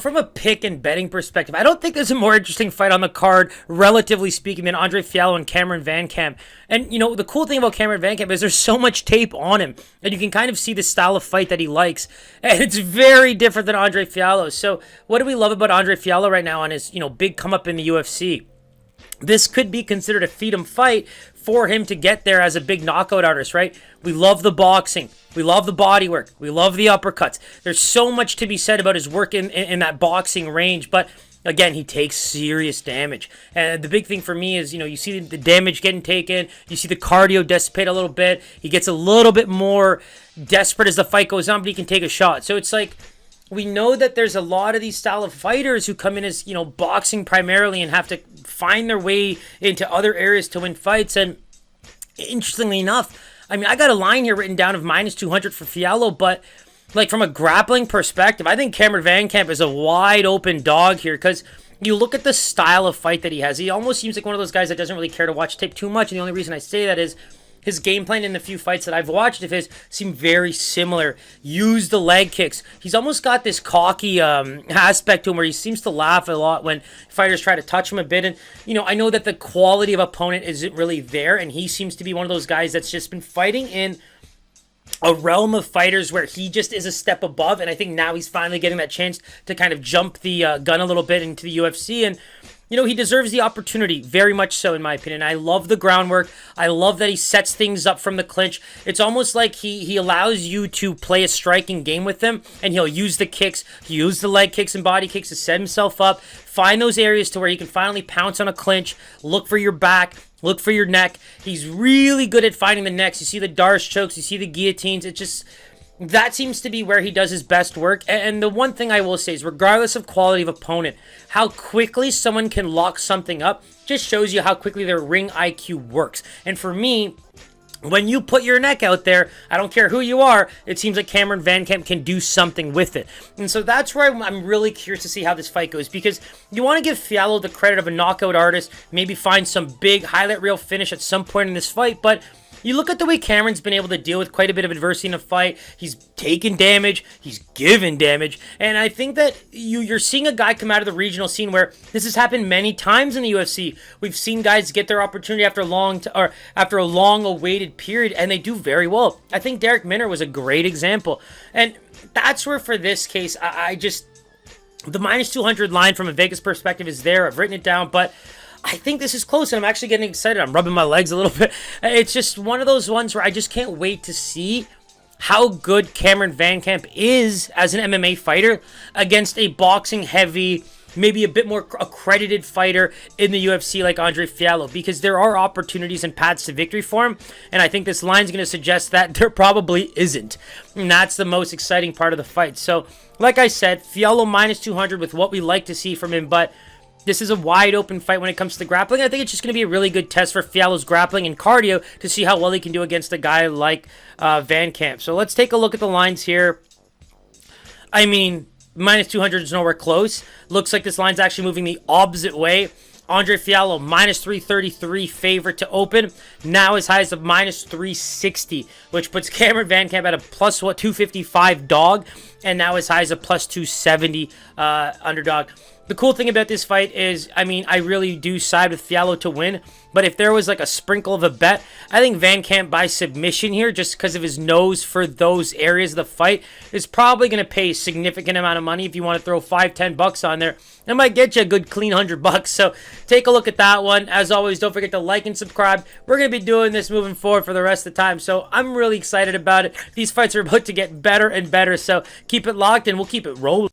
From a pick and betting perspective, I don't think there's a more interesting fight on the card, relatively speaking, than André Fialho and Cameron VanCamp. And, the cool thing about Cameron VanCamp is there's so much tape on him, and you can kind of see the style of fight that he likes. And it's very different than André Fialho. So what do we love about André Fialho right now on his, big come up in the UFC? This could be considered a feed him fight for him to get there as a big knockout artist, right? We love the boxing. We love the body work. We love the uppercuts. There's so much to be said about his work in that boxing range, but again, he takes serious damage. And the big thing for me is, you see the damage getting taken. You see the cardio dissipate a little bit. He gets a little bit more desperate as the fight goes on, but he can take a shot. So it's like, we know that there's a lot of these style of fighters who come in as, boxing primarily and have to find their way into other areas to win fights. And interestingly enough, I got a line here written down of -200 for Fialho, but from a grappling perspective, I think Cameron VanCamp is a wide open dog here because you look at the style of fight that he has. He almost seems like one of those guys that doesn't really care to watch tape too much. And the only reason I say that is his game plan in the few fights that I've watched of his seem very similar. Use the leg kicks. He's almost got this cocky aspect to him where he seems to laugh a lot when fighters try to touch him a bit. And, I know that the quality of opponent isn't really there, and he seems to be one of those guys that's just been fighting in a realm of fighters where he just is a step above, and I think now he's finally getting that chance to kind of jump the gun a little bit into the UFC, and he deserves the opportunity, very much so, in my opinion. I love the groundwork. I love that he sets things up from the clinch. It's almost like he allows you to play a striking game with him, and he'll use the kicks, use the leg kicks and body kicks to set himself up, find those areas to where he can finally pounce on a clinch, look for your back, look for your neck. He's really good at finding the necks. You see the Darce chokes, you see the guillotines. That seems to be where he does his best work. And the one thing I will say is, regardless of quality of opponent, how quickly someone can lock something up just shows you how quickly their ring IQ works. And for me, when you put your neck out there, I don't care who you are, it seems like Cameron VanCamp can do something with it. And so that's where I'm really curious to see how this fight goes, because you want to give Fialho the credit of a knockout artist, maybe find some big highlight reel finish at some point in this fight, but you look at the way Cameron's been able to deal with quite a bit of adversity in a fight. He's taken damage. He's given damage. And I think that you're seeing a guy come out of the regional scene where this has happened many times in the UFC. We've seen guys get their opportunity after a long-awaited period, and they do very well. I think Derek Minner was a great example. And that's where, for this case, the -200 line from a Vegas perspective is there. I've written it down, but I think this is close, and I'm actually getting excited. I'm rubbing my legs a little bit. It's just one of those ones where I just can't wait to see how good Cameron VanCamp is as an MMA fighter against a boxing-heavy, maybe a bit more accredited fighter in the UFC like André Fialho, because there are opportunities and paths to victory for him, and I think this line's going to suggest that there probably isn't. And that's the most exciting part of the fight. So, like I said, Fialho -200 with what we like to see from him, but this is a wide open fight when it comes to grappling. I think it's just going to be a really good test for Fialho's grappling and cardio to see how well he can do against a guy like VanCamp. So let's take a look at the lines here. -200 is nowhere close. Looks like this line's actually moving the opposite way. André Fialho, -333 favorite to open. Now as high as a -360, which puts Cameron VanCamp at a +255 dog, and now as high as a +270 underdog. The cool thing about this fight is, I really do side with Fialho to win, but if there was like a sprinkle of a bet, I think VanCamp by submission here, just because of his nose for those areas of the fight, is probably going to pay a significant amount of money. If you want to throw $5-10 on there, it might get you a good clean $100. So take a look at that one. As always, don't forget to like and subscribe. We're going to be doing this moving forward for the rest of the time, so I'm really excited about it. These fights are about to get better and better, so keep it locked and we'll keep it rolling.